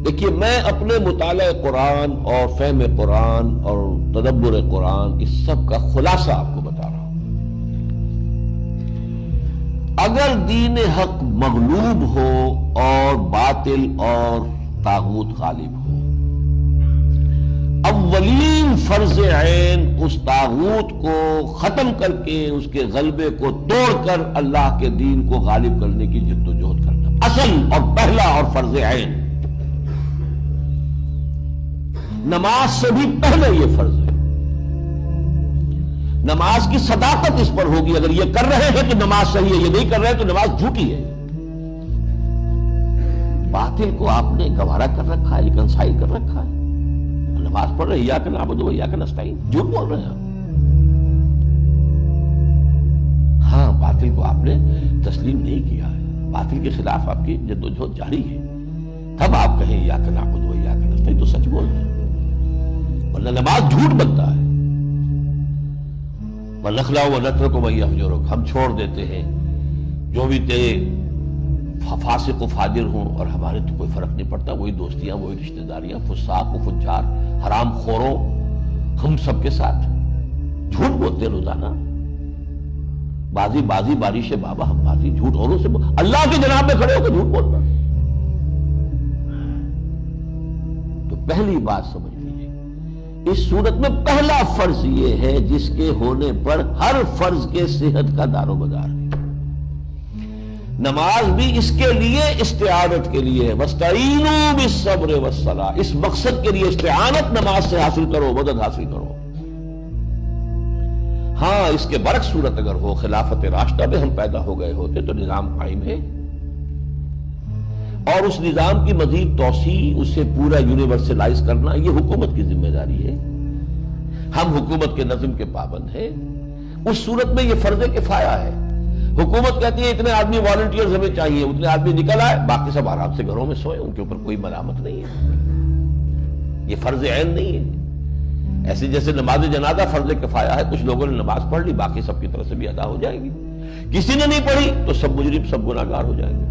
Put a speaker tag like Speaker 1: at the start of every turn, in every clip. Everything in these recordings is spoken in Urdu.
Speaker 1: دیکھیے میں اپنے مطالعہ قرآن اور فہم قرآن اور تدبر قرآن اس سب کا خلاصہ آپ کو بتا رہا ہوں۔ اگر دین حق مغلوب ہو اور باطل اور طاغوت غالب ہو، اولین فرض عین اس طاغوت کو ختم کر کے اس کے غلبے کو توڑ کر اللہ کے دین کو غالب کرنے کی جد و جہد کرنا، اصل اور پہلا اور فرض عین۔ نماز سے بھی پہلے یہ فرض ہے۔ نماز کی صداقت اس پر ہوگی، اگر یہ کر رہے ہیں تو نماز صحیح ہے، یہ نہیں کر رہے تو نماز جھوٹی ہے۔ باطل کو آپ نے گوارا کر رکھا ہے، ریکنسائل کر رکھا ہے، نماز پڑھ رہے ایاک نعبد و ایاک نستعین، جھوٹ بول رہے ہیں۔ ہاں باطل کو آپ نے تسلیم نہیں کیا ہے، باطل کے خلاف آپ کی جدوجہد جاری ہے، تب آپ کہیں ایاک نعبد و ایاک نستعین تو سچ بول رہے ہیں، ورنہ نماز جھوٹ بنتا ہے۔ وَنَخْلَعُ وَنَتْرُكُ مَن يَفْجُرُكَ، ہم چھوڑ دیتے ہیں جو بھی تیرے فاسق و فاجر ہوں، اور ہمارے تو کوئی فرق نہیں پڑتا، وہی دوستیاں، وہی رشتہ داریاں، فساق و فجار، حرام خوروں، ہم سب کے ساتھ جھوٹ بولتے روزانہ۔ بازی بارش بابا، ہم بازی جھوٹ اوروں سے اللہ کے جناب میں کھڑے ہو کے جھوٹ بولنا۔ تو پہلی بات سمجھ لیجیے، اس صورت میں پہلا فرض یہ ہے جس کے ہونے پر ہر فرض کے صحت کا دار و مدار ہے۔ نماز بھی اس کے لیے استعانت کے لیے ہے، وَاسْتَعِینُوا بِالصَّبْرِ وَالصَّلَاةِ، اس مقصد کے لیے استعانت نماز سے حاصل کرو، مدد حاصل کرو۔ ہاں اس کے برعکس صورت اگر ہو، خلافت راشدہ میں ہم پیدا ہو گئے ہوتے تو نظام قائم ہے، اور اس نظام کی مزید توسیع، اسے پورا یونیورسلائز کرنا، یہ حکومت کی ذمہ داری ہے۔ ہم حکومت کے نظم کے پابند ہیں۔ اس صورت میں یہ فرض کفایہ ہے۔ حکومت کہتی ہے اتنے آدمی والنٹیئرز ہمیں چاہیے، اتنے آدمی نکل آئے، باقی سب آرام سے گھروں میں سوئے، ان کے اوپر کوئی ملامت نہیں ہے، یہ فرض عین نہیں ہے۔ ایسے جیسے نماز جنازہ فرض کفایہ ہے، کچھ لوگوں نے نماز پڑھ لی، باقی سب کی طرف سے بھی ادا ہو جائے گی، کسی نے نہیں پڑھی تو سب مجرم، سب گناہگار ہو جائیں گے۔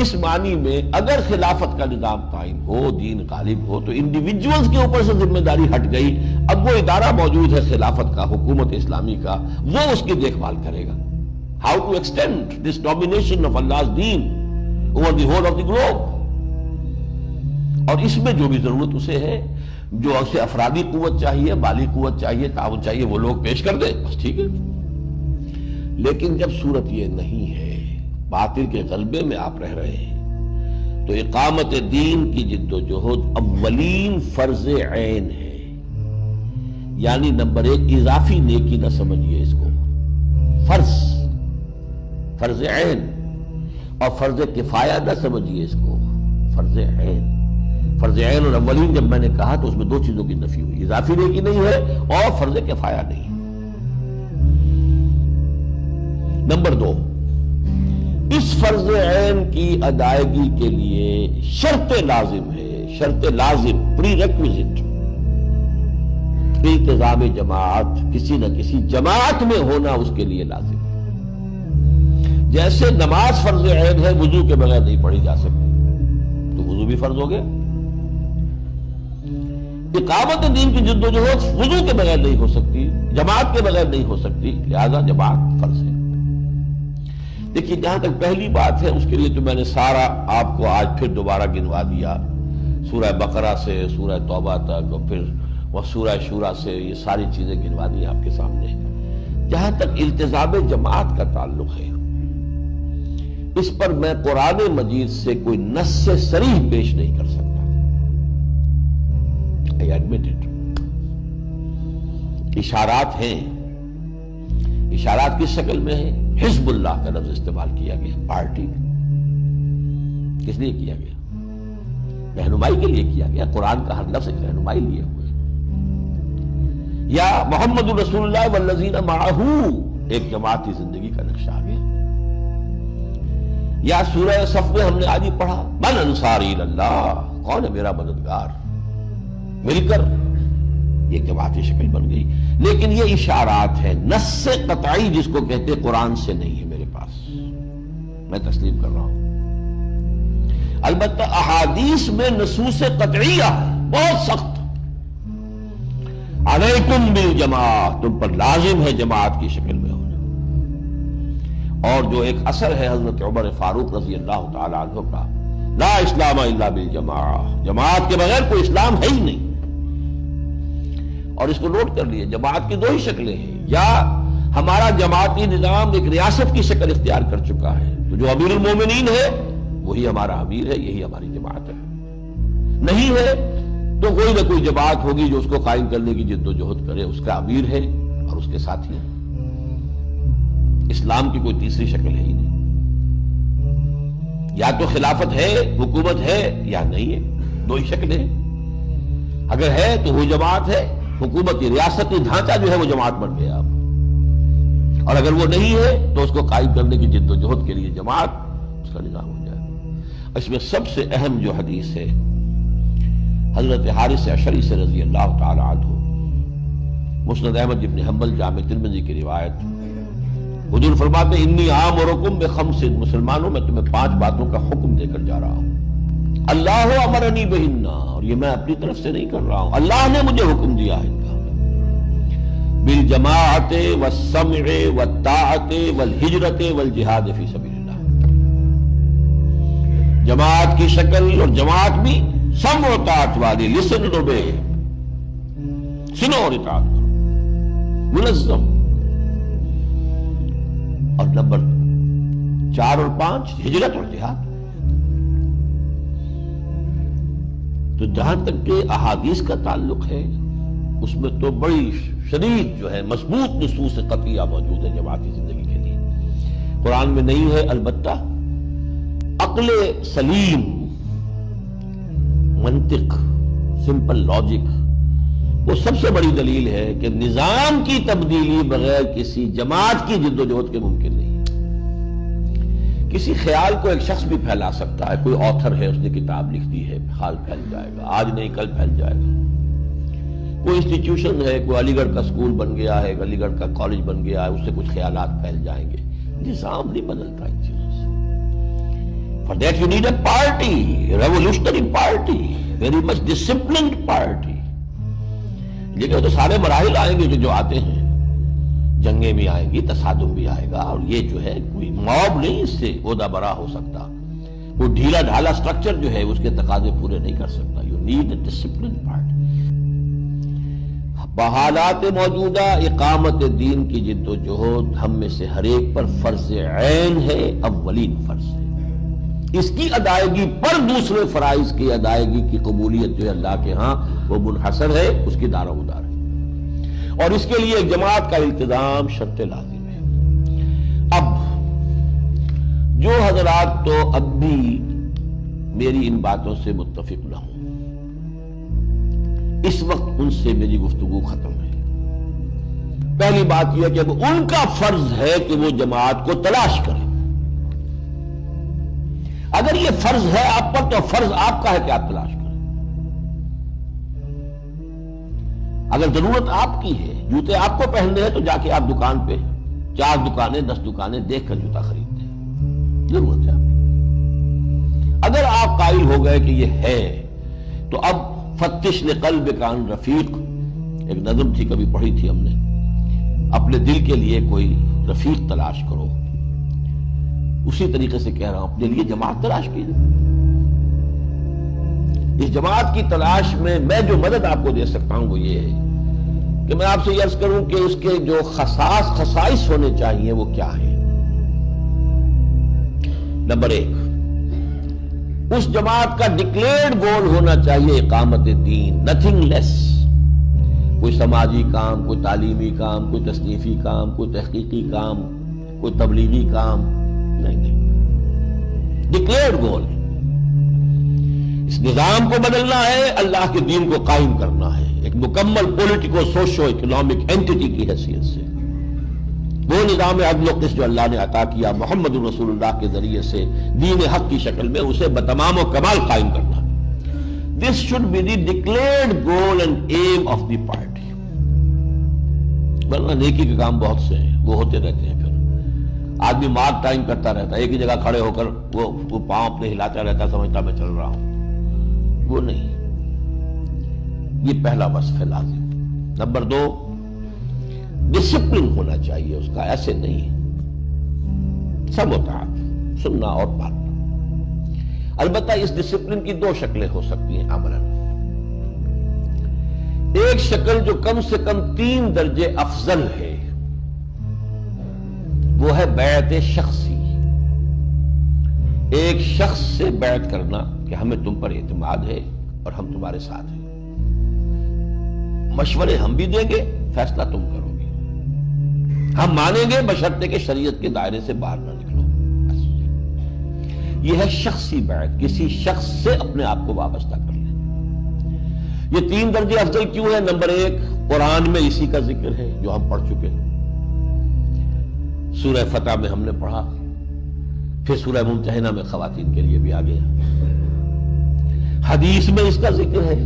Speaker 1: اس معنی میں اگر خلافت کا نظام قائم ہو، دین غالب ہو، تو انڈیویجولز کے اوپر سے ذمہ داری ہٹ گئی، اب وہ ادارہ موجود ہے خلافت کا، حکومت اسلامی کا، وہ اس کی دیکھ بھال کرے گا۔ How to extend this domination of Allah's deen over the whole of the globe، اور اس میں جو بھی ضرورت اسے ہے، جو اسے افرادی قوت چاہیے، مالی قوت چاہیے، تعاون چاہیے، وہ لوگ پیش کر دے، بس ٹھیک ہے۔ لیکن جب صورت یہ نہیں ہے، باطل کے غلبے میں آپ رہ رہے ہیں، تو اقامت دین کی جد و جہد اولین فرض عین ہے۔ یعنی نمبر 1 اضافی نیکی نہ سمجھیے اس کو، فرض عین، اور فرض کفایہ نہ سمجھیے اس کو، فرض عین۔ فرض عین اور اولین جب میں نے کہا تو اس میں دو چیزوں کی نفی ہوئی، اضافی نیکی نہیں ہے اور فرض کفایہ نہیں۔ نمبر 2، اس فرض عین کی ادائیگی کے لیے شرط لازم ہے، شرط لازم، پری ریکویزٹ، التزام جماعت، کسی نہ کسی جماعت میں ہونا اس کے لیے لازم ہے۔ جیسے نماز فرض عین ہے، وضو کے بغیر نہیں پڑھی جا سکتی، تو وضو بھی فرض ہو گیا۔ اقامت دین کی جد و جہد وضو کے بغیر نہیں ہو سکتی، جماعت کے بغیر نہیں ہو سکتی، لہذا جماعت فرض ہے۔ دیکھیے جہاں تک پہلی بات ہے، اس کے لیے تو میں نے سارا آپ کو آج پھر دوبارہ گنوا دیا، سورہ بقرہ سے سورہ توبہ تک، اور پھر وہ سورہ شورى سے، یہ ساری چیزیں گنوا دی آپ کے سامنے۔ جہاں تک التزام جماعت کا تعلق ہے، اس پر میں قرآن مجید سے کوئی نص صریح پیش نہیں کر سکتا، I admit it۔ اشارات ہیں، اشارات کس شکل میں ہیں؟ حزب اللہ کا لفظ استعمال کیا گیا، پارٹی، کس لیے کیا گیا؟ رہنمائی کے لیے کیا گیا، قرآن کا ہر لفظ ایک رہنمائی لیے ہوئے۔ یا محمد رسول اللہ والذین معہ، ایک جماعتی زندگی کا نقشہ آ گیا۔ یا سورہ صف میں ہم نے آج ہی پڑھا، من انصاری اللہ، کون ہے میرا مددگار، مل کر یہ جماعتی شکل بن گئی۔ لیکن یہ اشارات ہیں، نص قطعی جس کو کہتے قرآن سے نہیں ہے میرے پاس، میں تسلیم کر رہا ہوں۔ البتہ احادیث میں نصوص قطعیہ ہے بہت سخت. علیکم بالجماعت، تم پر لازم ہے جماعت کی شکل میں ہونا. اور جو ایک اثر ہے حضرت عمر فاروق رضی اللہ تعالی عنہ کا، لا اسلام الا بالجماعت، جماعت کے بغیر کوئی اسلام ہے ہی نہیں. اور اس کو نوٹ کر لیے، جماعت کی دو ہی شکلیں ہیں، یا ہمارا جماعتی نظام ایک ریاست کی شکل اختیار کر چکا ہے، تو جو امیر المومنین ہے وہی ہمارا امیر ہے، یہی ہماری جماعت ہے. نہیں ہے تو کوئی نہ کوئی جماعت ہوگی جو اس کو قائم کرنے کی جد و جہد کرے، اس کا امیر ہے اور اس کے ساتھی ہیں. اسلام کی کوئی تیسری شکل ہے ہی نہیں. یا تو خلافت ہے، حکومت ہے، یا نہیں ہے، دو ہی شکلیں ہیں. اگر ہے تو وہ جماعت ہے، حکومتی ریاستی ڈھانچہ جو ہے وہ جماعت بن گیا اب. اور اگر وہ نہیں ہے تو اس کو قائم کرنے کی جد و جہد کے لیے جماعت، اس کا نظام ہو جائے. اس میں سب سے اہم جو حدیث ہے حضرت حارث اشعری سے رضی اللہ تعالی عنہ، مسند احمد بن حنبل جامع ترمذی کی روایت. حضور فرماتے ہیں انی آمرکم بخمس، مسلمانوں میں تمہیں 5 باتوں کا حکم دے کر جا رہا ہوں. اللہ امرنی بہن، اور یہ میں اپنی طرف سے نہیں کر رہا ہوں، اللہ نے مجھے حکم دیا ہے ان کا. بالجماعت والسمع والطاعت والہجرت والجہاد فی سبیل اللہ، جماعت کی شکل اور جماعت بھی سمع و طاعت والی، لسن اور obey، سنو اور اطاعت کرو، منظم. اور نمبر 4 اور 5 ہجرت اور جہاد. تو جہاں تک کہ احادیث کا تعلق ہے اس میں تو بڑی شدید جو ہے مضبوط نصوص قطعیہ موجود ہے جماعتی زندگی کے لیے. قرآن میں نہیں ہے، البتہ عقل سلیم، منطق، سمپل لاجک، وہ سب سے بڑی دلیل ہے کہ نظام کی تبدیلی بغیر کسی جماعت کی جد و جہد کے ممکن نہیں. کسی خیال کو ایک شخص بھی پھیلا سکتا ہے، کوئی آتھر ہے، اس نے کتاب لکھ دی ہے، خیال پھیل جائے گا، آج نہیں کل پھیل جائے گا. کوئی انسٹیٹیوشن ہے، کوئی علی گڑھ کا اسکول بن گیا ہے، علی گڑھ کا کالج بن گیا ہے، اس سے کچھ خیالات پھیل جائیں گے. نظام نہیں بدلتا ان چیزوں سے. For that you need a party, a revolutionary party, very much disciplined party. لیکن تو سارے مراحل آئیں گے جو آتے ہیں، جنگیں بھی آئیں گی، تصادم بھی آئے گا، اور یہ جو ہے کوئی موب نہیں اس سے عہدہ برا ہو سکتا. کوئی ڈھیلا ڈھالا سٹرکچر جو ہے اس کے تقاضے پورے نہیں کر سکتا. You need a disciplined party. بحالات موجودہ اقامت دین کی جد و جہد ہم میں سے ہر ایک پر فرض عین ہے، اولین فرض ہے. اس کی ادائیگی پر دوسرے فرائض کی ادائیگی کی قبولیت جو ہے اللہ کے ہاں وہ منحصر ہے، اس کی دار و مدار ہے. اور اس کے لیے جماعت کا التزام شرط لازم ہے. اب جو حضرات تو اب بھی میری ان باتوں سے متفق نہ ہوں، اس وقت ان سے میری گفتگو ختم ہے. پہلی بات یہ کہ اب ان کا فرض ہے کہ وہ جماعت کو تلاش کریں. اگر یہ فرض ہے آپ پر تو فرض آپ کا ہے کہ آپ تلاش کریں. اگر ضرورت آپ کی ہے، جوتے آپ کو پہننے ہیں، تو جا کے آپ دکان پہ 4 دکانیں 10 دکانیں دیکھ کر جوتا خریدتے ہیں، ضرورت ہے آپ کی. اگر آپ قائل ہو گئے کہ یہ ہے تو اب فتش لقلب کان رفیق، ایک نظم تھی کبھی پڑھی تھی ہم نے، اپنے دل کے لیے کوئی رفیق تلاش کرو. اسی طریقے سے کہہ رہا ہوں اپنے لیے جماعت تلاش کیجیے. اس جماعت کی تلاش میں میں جو مدد آپ کو دے سکتا ہوں وہ یہ ہے کہ میں آپ سے یہ عرض کروں کہ اس کے جو خصائص ہونے چاہیے وہ کیا ہے. نمبر 1، اس جماعت کا ڈکلیئرڈ گول ہونا چاہیے اقامت دین، نتھنگ لیس. کوئی سماجی کام، کوئی تعلیمی کام، کوئی تصنیفی کام، کوئی تحقیقی کام، کوئی تبلیغی کام نہیں. ڈکلیئرڈ گول، اس نظام کو بدلنا ہے، اللہ کے دین کو قائم کرنا ہے ایک مکمل پولیٹیکو سوشو اکنامک اینٹی کی حیثیت سے. وہ نظام عدل و قسط جو اللہ نے عطا کیا محمد رسول اللہ کے ذریعے سے دین حق کی شکل میں، اسے بتمام و کمال قائم کرنا. This should be the declared goal and aim of the party. ورنہ نیکی کے کام بہت سے ہیں، وہ ہوتے رہتے ہیں. پھر آدمی مارک ٹائم کرتا رہتا ہے، ایک ہی جگہ کھڑے ہو کر وہ پاؤں اپنے ہلاتا رہتا، سمجھتا میں چل رہا ہوں، وہ نہیں۔ یہ پہلا وصف ہے لازم۔ نمبر 2، ڈسپلن ہونا چاہیے اس کا، ایسے نہیں سب ہوتا ہے سننا اور پالنا۔ البتہ اس ڈسپلن کی 2 شکلیں ہو سکتی ہیں عملاً۔ ایک شکل جو کم سے کم 3 درجے افضل ہے، وہ ہے بیعت شخصی۔ ایک شخص سے بیعت کرنا کہ ہمیں تم پر اعتماد ہے اور ہم تمہارے ساتھ ہیں، مشورے ہم بھی دیں گے، فیصلہ تم کرو گے، ہم مانیں گے بشرطے کہ شریعت کے دائرے سے باہر نہ نکلو۔ یہ ہے شخصی بیعت، کسی شخص سے اپنے آپ کو وابستہ کر لیں۔ یہ 3 درجے افضل کیوں ہے؟ نمبر 1، قرآن میں اسی کا ذکر ہے جو ہم پڑھ چکے ہیں، سورہ فتح میں ہم نے پڑھا، پھر سورہ ممتحنہ میں خواتین کے لیے بھی آ گیا، حدیث میں اس کا ذکر ہے،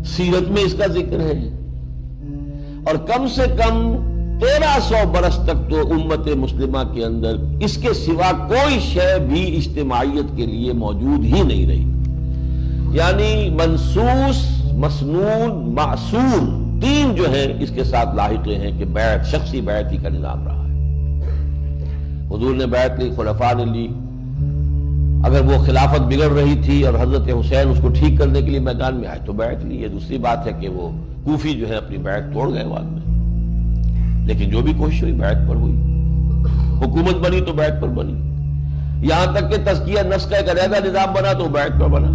Speaker 1: سیرت میں اس کا ذکر ہے، اور کم سے کم 1300 برس تک تو امت مسلمہ کے اندر اس کے سوا کوئی شے بھی اجتماعیت کے لیے موجود ہی نہیں رہی۔ یعنی منصوص، مسنون، معصور، 3 جو ہیں اس کے ساتھ لاحقے ہیں کہ بیعت، شخصی بیعت ہی کا نظام رہا ہے۔ حضور نے بیعت لی، خلفاء نے لی، اگر وہ خلافت بگڑ رہی تھی اور حضرت حسین اس کو ٹھیک کرنے کے لیے میدان میں آئے تو بیعت لی۔ یہ دوسری بات ہے کہ وہ کوفی جو ہے اپنی بیعت توڑ گئے بعد میں، لیکن جو بھی کوشش ہوئی بیعت پر ہوئی، حکومت بنی تو بیعت پر بنی، یہاں تک کہ تزکیہ نفس کا ایک علیحدہ نظام بنا تو بیعت پر بنا۔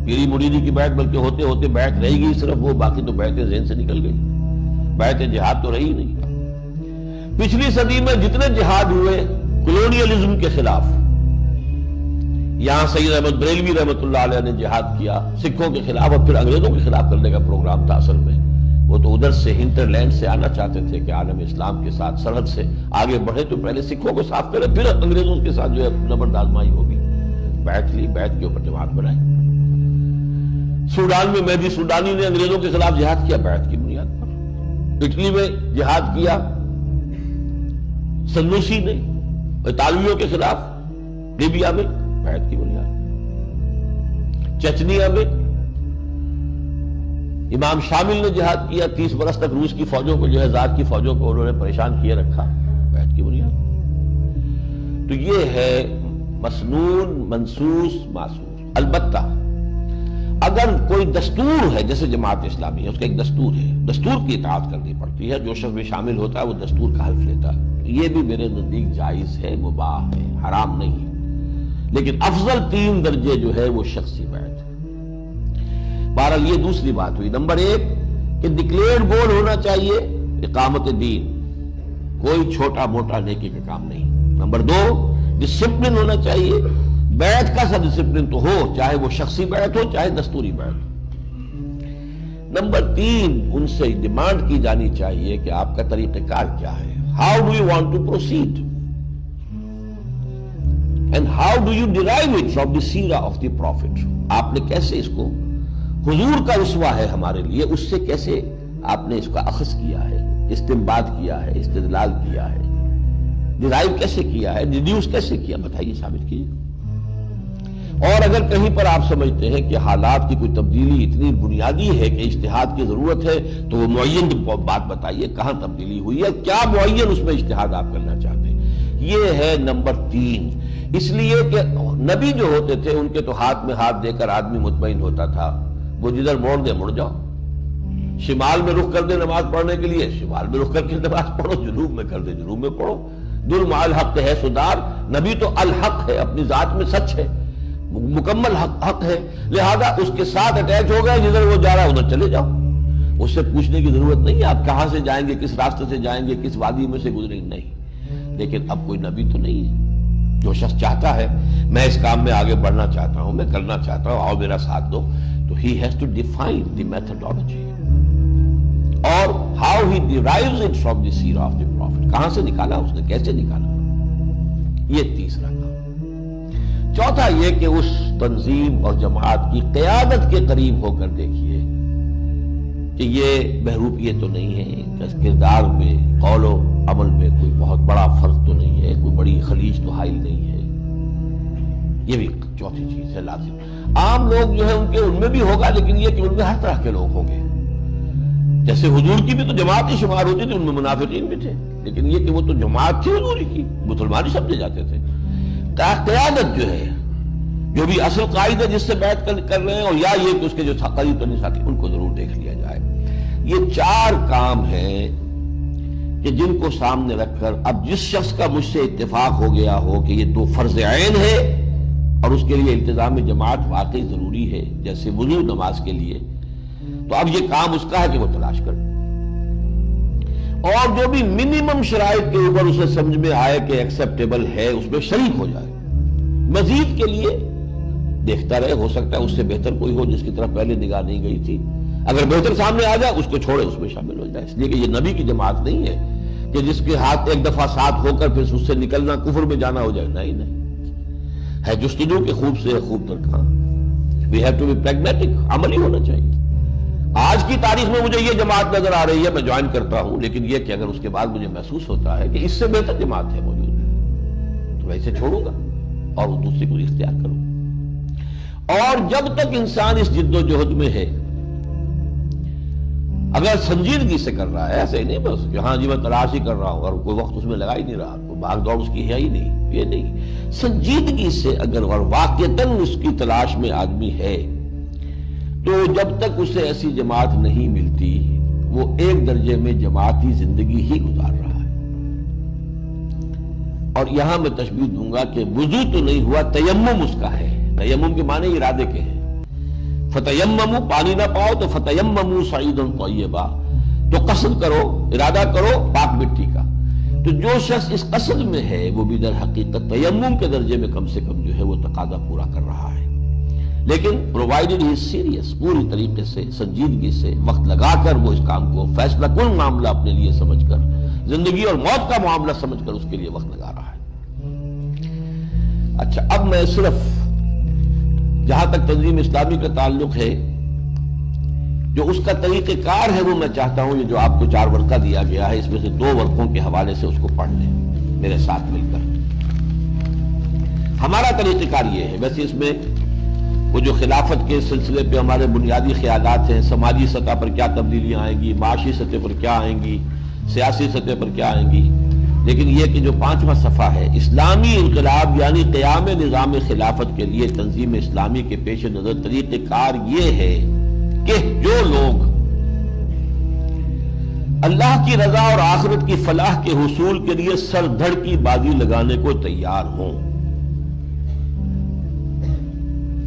Speaker 1: پیری مریدی کی بیعت بلکہ ہوتے ہوتے بیعت رہ گئی صرف وہ، باقی تو بیعتیں ذہن سے نکل گئی، بیعت جہاد تو رہی نہیں۔ پچھلی صدی میں جتنے جہاد ہوئے کولونیلزم کے خلاف، یہاں سید احمد بریلوی رحمۃ اللہ علیہ نے جہاد کیا سکھوں کے خلاف، اور پھر انگریزوں کے خلاف کرنے کا پروگرام تھا اصل میں۔ وہ تو ادھر سے ہنٹرلینڈ سے آنا چاہتے تھے کہ عالم اسلام کے ساتھ سرحد سے آگے بڑھے تو پہلے سکھوں کو صاف کرے، پھر انگریزوں کے ساتھ جو ہے زبردست آزمائی ہوگی۔ بیعت لی، بیعت کے اوپر جماعت بنائی۔ سوڈان میں مہدی سوڈانی نے انگریزوں کے خلاف جہاد کیا بیعت کی بنیاد پر۔ اٹلی میں جہاد کیا سنوسی نے اطالویوں کے خلاف، لیبیا میں بیعت کی بنیاد، چچنیا میں امام شامل نے جہاد کیا، 30 برس تک روس کی فوجوں کو جو ہے زار کی فوجوں کو انہوں نے پریشان کیے رکھا، بیعت کی بنیاد۔ تو یہ ہے مسنون، منصوص، معصور۔ البتہ اگر کوئی دستور ہے، جیسے جماعت اسلامی ہے، اس کا ایک دستور ہے، دستور کی اطاعت کرنی پڑتی ہے، جو شخص بھی شامل ہوتا ہے وہ دستور کا حلف لیتا ہے، یہ بھی میرے نزدیک جائز ہے، مباح ہے، حرام نہیں ہے، لیکن افضل 3 درجے جو ہے وہ شخصی بیعت ہے۔ بہرحال یہ دوسری بات ہوئی۔ نمبر 1 کہ ڈکلیئرڈ گول ہونا چاہیے اقامت دین، کوئی چھوٹا موٹا نیکی کا کام نہیں۔ نمبر 2 ڈسپلن ہونا چاہیے، بیعت کا سا ڈسپلن تو ہو، چاہے وہ شخصی بیعت ہو چاہے دستوری بیعت ہو۔ نمبر 3 ان سے ڈیمانڈ کی جانی چاہیے کہ آپ کا طریقہ کار کیا ہے، how do you want to proceed and how do you derive it from the share of the profit. آپ نے کیسے اس کو، حضور کا اسوہ ہے ہمارے لیے، اس سے کیسے آپ نے اس کا اخذ کیا ہے، استنباط کیا ہے، استدلال کیا ہے، ڈیرائیو کیسے کیا ہے، ڈیڈیوس کیسے کیا، بتائیے، ثابت کیجیے۔ اور اگر کہیں پر آپ سمجھتے ہیں کہ حالات کی کوئی تبدیلی اتنی بنیادی ہے کہ اجتہاد کی ضرورت ہے تو وہ معین بات بتائیے، کہاں تبدیلی ہوئی ہے، کیا معین اس میں اجتہاد آپ کرنا چاہتے ہیں۔ یہ ہے نمبر 3۔ اس لیے کہ نبی جو ہوتے تھے ان کے تو ہاتھ میں ہاتھ دے کر آدمی مطمئن ہوتا تھا، وہ جدھر موڑ دے مڑ جاؤ، شمال میں رخ کر دے نماز پڑھنے کے لیے شمال میں رخ کر کے نماز پڑھو، جنوب میں کر دے جنوب میں پڑھو، دل مع الحق ہے سدار۔ نبی تو الحق ہے، اپنی ذات میں سچ ہے، مکمل حق ہے، لہذا اس کے ساتھ اٹیچ ہو گئے، جدھر وہ جا رہا ہے ادھر چلے جاؤ، اس سے پوچھنے کی ضرورت نہیں آپ کہاں سے جائیں گے، کس راستے سے جائیں گے، کس وادی میں سے گزریں گے، نہیں۔ لیکن اب کوئی نبی تو نہیں ہے۔ جو شخص چاہتا ہے میں اس کام میں آگے بڑھنا چاہتا ہوں، میں کرنا چاہتا ہوں، آؤ میرا ساتھ دو، تو he has to define the methodology اور how he derives it from the seerah of the prophet، کہاں سے نکالا اس نے، کیسے نکالا، یہ تیسرا کام۔ چوتھا یہ کہ اس تنظیم اور جماعت کی قیادت کے قریب ہو کر دیکھیے کہ یہ بہروپیت تو نہیں ہے، کہ کردار میں، قول و عمل میں کوئی بہت بڑا فرق تو نہیں ہے، کوئی بڑی خلیج تو حائل نہیں ہے. یہ بھی چوتھی چیز ہے لازم. عام لوگ جو ہے ان میں بھی ہوگا، لیکن یہ کہ ان میں ہر طرح کے لوگ ہوں گے. جیسے حضور کی بھی تو جماعت ہی شمار ہوتی تھی، ان میں منافقین بھی تھے، لیکن یہ کہ وہ تو جماعت تھی حضور کی، مسلمان ہی سمجھے جاتے تھے. قیادت جو ہے، جو بھی اصل قائد ہے جس سے بیعت کر رہے ہیں، اور یا یہ کہ اس کے جو قریب تو نہیں ساتھی، ان کو ضرور دیکھ لیا جائے. یہ 4 کام ہیں کہ جن کو سامنے رکھ کر اب جس شخص کا مجھ سے اتفاق ہو گیا ہو کہ یہ 2 فرض عین ہے اور اس کے لیے التزام جماعت واقعی ضروری ہے، جیسے وضو نماز کے لیے، تو اب یہ کام اس کا ہے کہ وہ تلاش کرے. اور جو بھی منیمم شرائط کے اوپر اسے سمجھ میں آئے کہ ایکسیپٹیبل ہے، اس میں شریک ہو جائے. مزید کے لیے دیکھتا رہے، ہو سکتا ہے اس سے بہتر کوئی ہو جس کی طرف پہلے نگاہ نہیں گئی تھی. اگر بہتر سامنے آ جائے اس کو چھوڑے، اس میں شامل ہو جائے. اس لیے کہ یہ نبی کی جماعت نہیں ہے کہ جس کے ہاتھ ایک دفعہ ساتھ ہو کر پھر اس سے نکلنا کفر میں جانا ہو جائے. نہیں ہے جستجو کے خوب سے خوب تر کہاں. We have to be pragmatic, عملی ہونا چاہیے. آج کی تاریخ میں مجھے یہ جماعت نظر آ رہی ہے، میں جوائن کرتا ہوں، لیکن یہ کہ اگر اس کے بعد مجھے محسوس ہوتا ہے کہ اس سے بہتر جماعت ہے موجود، تو میں اسے چھوڑوں گا اور وہ دوسری کو اختیار کروں. اور جب تک انسان اس جد و جہد میں ہے، اگر سنجیدگی سے کر رہا ہے، ایسے ہی نہیں بس کہ ہاں جی میں تلاش ہی کر رہا ہوں اور کوئی وقت اس میں لگا ہی نہیں رہا، کوئی بھاگ دوڑ اس کی ہے ہی نہیں، یہ نہیں. سنجیدگی سے اگر اور واقعتاً اس کی تلاش میں آدمی ہے، تو جب تک اسے ایسی جماعت نہیں ملتی، وہ ایک درجے میں جماعتی زندگی ہی گزار رہا ہے. اور یہاں میں تشبیہ دوں گا کہ وضو تو نہیں ہوا، تیمم اس کا ہے. تیمم کے معنی ارادے کے ہیں. فتیمموا، پانی نہ پاؤ تو فتیمموا صعیدا طیبا، تو قصد کرو، ارادہ کرو پاک مٹی کا. تو جو شخص اس قصد میں ہے وہ بھی در حقیقت تیمم کے درجے میں کم سے کم جو ہے وہ تقاضا پورا کر رہا ہے. لیکن پرووائڈڈ ہی سیریس، پوری طریقے سے سنجیدگی سے وقت لگا کر وہ اس کام کو فیصلہ کن معاملہ اپنے لیے سمجھ کر، زندگی اور موت کا معاملہ سمجھ کر اس کے لیے وقت لگا رہا ہے. اچھا، اب میں صرف جہاں تک تنظیم اسلامی کا تعلق ہے، جو اس کا طریقہ کار ہے وہ میں چاہتا ہوں، یہ جو آپ کو 4 ورقہ دیا گیا ہے، اس میں سے 2 ورقوں کے حوالے سے اس کو پڑھ لیں میرے ساتھ مل کر. ہمارا طریقہ کار یہ ہے. ویسے اس میں وہ جو خلافت کے سلسلے پہ ہمارے بنیادی خیالات ہیں، سماجی سطح پر کیا تبدیلیاں آئیں گی، معاشی سطح پر کیا آئیں گی، سیاسی سطح پر کیا آئیں گی، لیکن یہ کہ جو 5واں صفحہ ہے، اسلامی انقلاب یعنی قیام نظام خلافت کے لیے تنظیم اسلامی کے پیش نظر طریقہ کار یہ ہے کہ جو لوگ اللہ کی رضا اور آخرت کی فلاح کے حصول کے لیے سر دھڑ کی بازی لگانے کو تیار ہوں،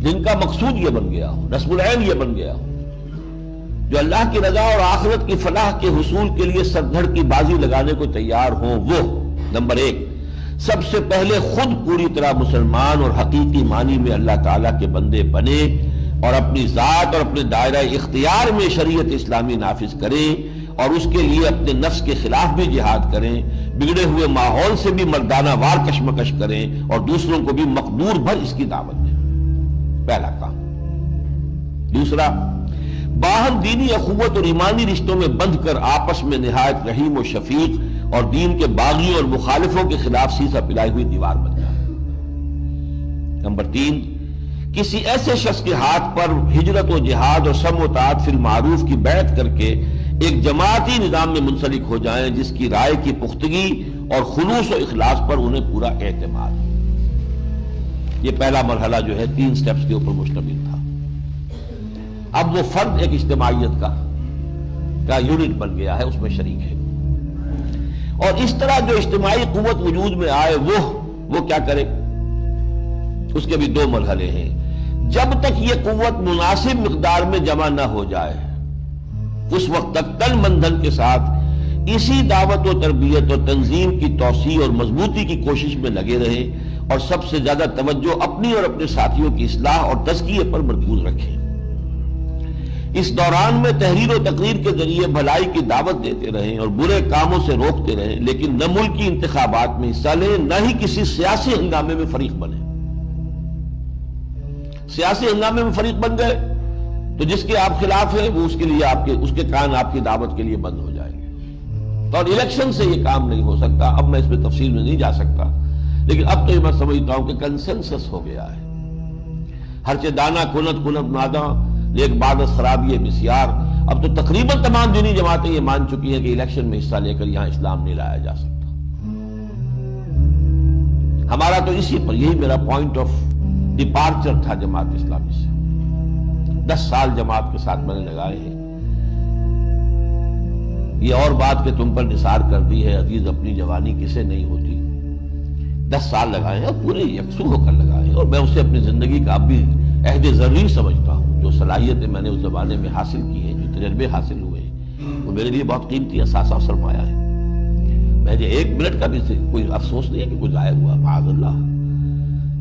Speaker 1: جن کا مقصود یہ بن گیا ہو، نصب العین یہ بن گیا ہو، جو اللہ کی رضا اور آخرت کی فلاح کے حصول کے لیے سر دھڑ کی بازی لگانے کو تیار ہوں، وہ نمبر 1 سب سے پہلے خود پوری طرح مسلمان اور حقیقی معنی میں اللہ تعالیٰ کے بندے بنے اور اپنی ذات اور اپنے دائرہ اختیار میں شریعت اسلامی نافذ کریں، اور اس کے لیے اپنے نفس کے خلاف بھی جہاد کریں، بگڑے ہوئے ماحول سے بھی مردانہ وار کشمکش کریں، اور دوسروں کو بھی مقدور بھر اس کی دعوت دیں. پہلا کام. دوسرا، باہم دینی اخوت اور ایمانی رشتوں میں بندھ کر آپس میں نہایت رحیم و شفیق اور دین کے باغیوں اور مخالفوں کے خلاف سیسا پلائی ہوئی دیوار بن جائے. نمبر 3، کسی ایسے شخص کے ہاتھ پر ہجرت و جہاد اور سم و طاعت فی المعروف کی بیعت کر کے ایک جماعتی نظام میں منسلک ہو جائیں جس کی رائے کی پختگی اور خلوص و اخلاص پر انہیں پورا اعتماد. یہ پہلا مرحلہ جو ہے 3 سٹیپس کے اوپر مشتمل تھا. اب وہ فرد ایک اجتماعیت کا یونٹ بن گیا ہے، اس میں شریک ہے، اور اس طرح جو اجتماعی قوت وجود میں آئے وہ کیا کرے. اس کے بھی 2 مرحلے ہیں. جب تک یہ قوت مناسب مقدار میں جمع نہ ہو جائے، اس وقت تک تن من دھن کے ساتھ اسی دعوت و تربیت اور تنظیم کی توسیع اور مضبوطی کی کوشش میں لگے رہیں، اور سب سے زیادہ توجہ اپنی اور اپنے ساتھیوں کی اصلاح اور تزکیے پر مرکوز رکھیں. اس دوران میں تحریر و تقریر کے ذریعے بھلائی کی دعوت دیتے رہیں اور برے کاموں سے روکتے رہیں، لیکن نہ ملکی انتخابات میں حصہ لیں، نہ ہی کسی سیاسی ہنگامے میں فریق بنیں. سیاسی ہنگامے میں فریق بن گئے تو جس کے آپ خلاف ہیں وہ اس کے لیے اس کے کان آپ کی دعوت کے لیے بند ہو جائیں گے. تو اور الیکشن سے یہ کام نہیں ہو سکتا. اب میں اس میں تفصیل میں نہیں جا سکتا، لیکن اب تو یہ میں سمجھتا ہوں کہ کنسنسس ہو گیا ہے. ہرچہ دانا کنت نادا لیک بعد خرابی بسیار. اب تو تقریباً تمام دینی جماعتیں یہ مان چکی ہیں کہ الیکشن میں حصہ لے کر یہاں اسلام نہیں لایا جا سکتا. ہمارا تو اسی پر یہی میرا پوائنٹ آف ڈپارچر تھا جماعت اسلامی سے. 10 سال جماعت کے ساتھ میں نے لگائے ہیں. یہ اور بات کہ تم پر نثار کر دی ہے عزیز اپنی جوانی کسے نہیں ہوتی. 10 سال لگائے ہیں اور پورے یکسو ہو کر لگائے ہیں، اور میں اسے اپنی زندگی کا اب بھی عہد ضروری سمجھتا ہوں. جو صلاحیتیں میں نے اس زمانے میں حاصل کی ہیں، جو تجربے حاصل ہوئے ہیں، وہ میرے لیے بہت قیمتی اثاثہ اور سرمایہ ہے. مجھے 1 منٹ کا بھی کوئی افسوس نہیں ہے کہ کوئی ضائع ہوا، معاذ اللہ.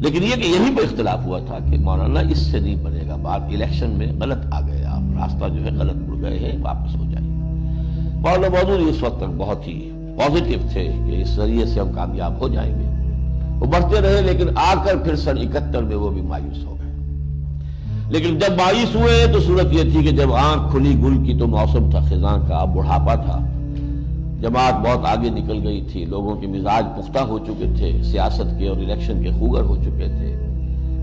Speaker 1: لیکن یہ کہ یہیں پہ اختلاف ہوا تھا کہ مولانا اس سے نہیں بنے گا بات. الیکشن میں غلط آ گئے آپ، راستہ جو ہے غلط مڑ گئے ہیں، واپس ہو جائیے. مولانا موجود اس وقت تک بہت ہی پازیٹیو تھے کہ اس ذریعے سے ہم کامیاب ہو جائیں گے. وہ بڑھتے رہے، لیکن آ کر پھر سن 71 میں وہ بھی مایوس ہو گئے. لیکن جب مایوس ہوئے تو صورت یہ تھی کہ جب آنکھ کھلی گل کی تو موسم تھا خزاں کا. اب بڑھاپا تھا، جماعت بہت آگے نکل گئی تھی، لوگوں کے مزاج پختہ ہو چکے تھے، سیاست کے اور الیکشن کے خوگر ہو چکے تھے.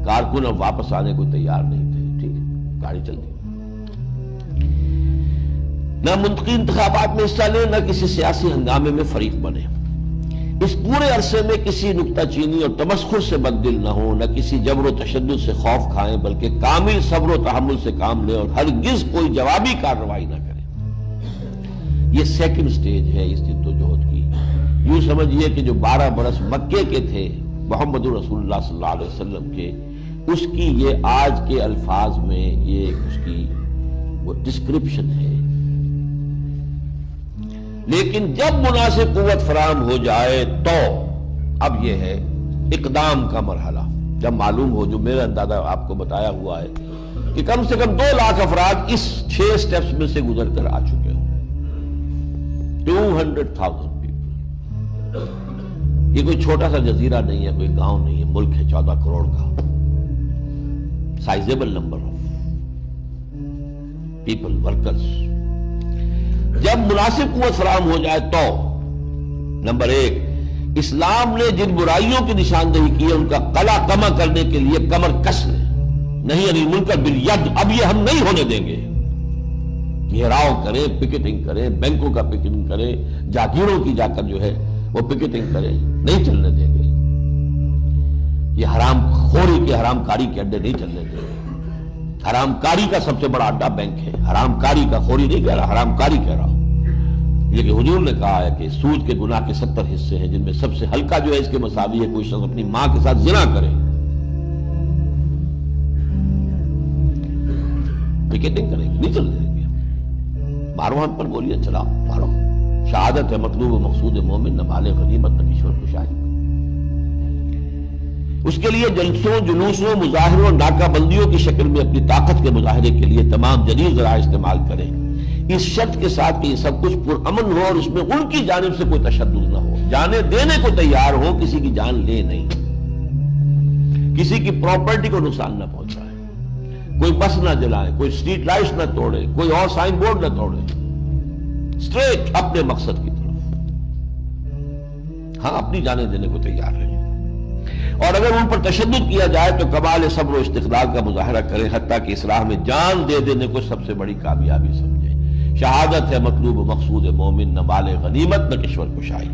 Speaker 1: کارکن اب واپس آنے کو تیار نہیں تھے. ٹھیک ہے، گاڑی چل دی. نہ منطقی انتخابات میں حصہ لیں، نہ کسی سیاسی ہنگامے میں فریق بنے. اس پورے عرصے میں کسی نکتہ چینی اور تمسخر سے بددل نہ ہو، نہ کسی جبر و تشدد سے خوف کھائیں، بلکہ کامل صبر و تحمل سے کام لیں اور ہرگز کوئی جوابی کارروائی نہ کریں. یہ سیکنڈ سٹیج ہے اس جدوجہد کی. یوں سمجھیے کہ جو 12 برس مکے کے تھے محمد رسول اللہ صلی اللہ علیہ وسلم کے، اس کی یہ آج کے الفاظ میں یہ اس کی وہ ڈسکرپشن ہے. لیکن جب مناسب قوت فراہم ہو جائے تو اب یہ ہے اقدام کا مرحلہ. جب معلوم ہو، جو میرا اندازہ آپ کو بتایا ہوا ہے کہ کم سے کم 2 لاکھ افراد اس 6 سٹیپس میں سے گزر کر آ چکے ہوں. 200,000 پیپل. یہ کوئی چھوٹا سا جزیرہ نہیں ہے، کوئی گاؤں نہیں ہے، ملک ہے 14 کروڑ کا. Sizeable number of people, workers. جب مناسب قوت فراہم ہو جائے تو نمبر 1، اسلام نے جن برائیوں کی نشاندہی کی ہے ان کا قلع کما کرنے کے لیے کمر کس لیں. نہیں علی المنکر بالید، اب یہ ہم نہیں ہونے دیں گے. گھیراؤ کریں، پکٹنگ کریں، بینکوں کا پکٹنگ کریں، جاگیروں کی جا کر جو ہے وہ پکٹنگ کریں، نہیں چلنے دیں گے. یہ حرام خوری کے، حرام کاری کے اڈے نہیں چلنے دیں گے. حرام کاری کا سب سے بڑا اڈا بینک ہے. حرام کاری کا، خوری نہیں کہہ رہا، حرام کاری کہہ رہا ہوں. یہ کہ حضور نے کہا ہے کہ سود کے گناہ کے 70 حصے ہیں، جن میں سب سے ہلکا جو ہے اس کے مساوی ہے کوئی شخص اپنی ماں کے ساتھ زنا کرے. پکٹنگ کریں گے، نہیں چلنے دیں گے. مارو ہم پر گولیاں چلاؤ، مارو. شہادت ہے مطلوب و مقصود مومن، نہ مال غنیمت نہ کشور کشائی. اس کے لیے جلسوں، جلوسوں، مظاہروں، ناکہ بندیوں کی شکل میں اپنی طاقت کے مظاہرے کے لیے تمام جدید ذرائع استعمال کریں، اس شرط کے ساتھ کہ یہ سب کچھ پرامن ہو اور اس میں ان کی جانب سے کوئی تشدد نہ ہو. جانے دینے کو تیار ہو، کسی کی جان لے نہیں. کسی کی پراپرٹی کو نقصان نہ پہنچائے، کوئی بس نہ جلائے، کوئی اسٹریٹ لائٹس نہ توڑے، کوئی اور سائن بورڈ نہ توڑے. اسٹریٹ اپنے مقصد کی طرف. ہاں، اپنی جانے دینے کو تیار رہیں، اور اگر ان پر تشدد کیا جائے تو کمال صبر و استقلال کا مظاہرہ کریں، حتیٰ کہ اصلاح میں جان دے دینے کو سب سے بڑی کامیابی سمجھیں. شہادت ہے مطلوب و مقصود مومن، نہ مال غنیمت نہ کشور کشائی.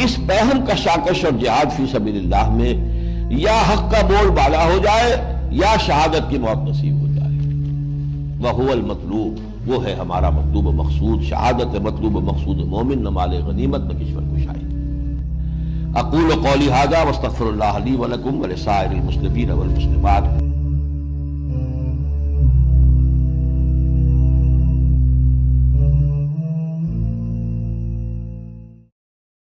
Speaker 1: اس پہم کشاکش اور جہاد فی سبیل اللہ میں یا حق کا بول بالا ہو جائے یا شہادت کی موت نصیب ہو جائے. وَهُوَ الْمَطْلُوبُ، وہ ہے ہمارا مطلوب و مقصود. شہادت ہے مطلوب و مقصود مومن، نہ مال غنیمت نہ کشور کشائی. اقول قولی ھذا واستغفر اللہ لی ولکم ولسائر المسلمین والمسلمات.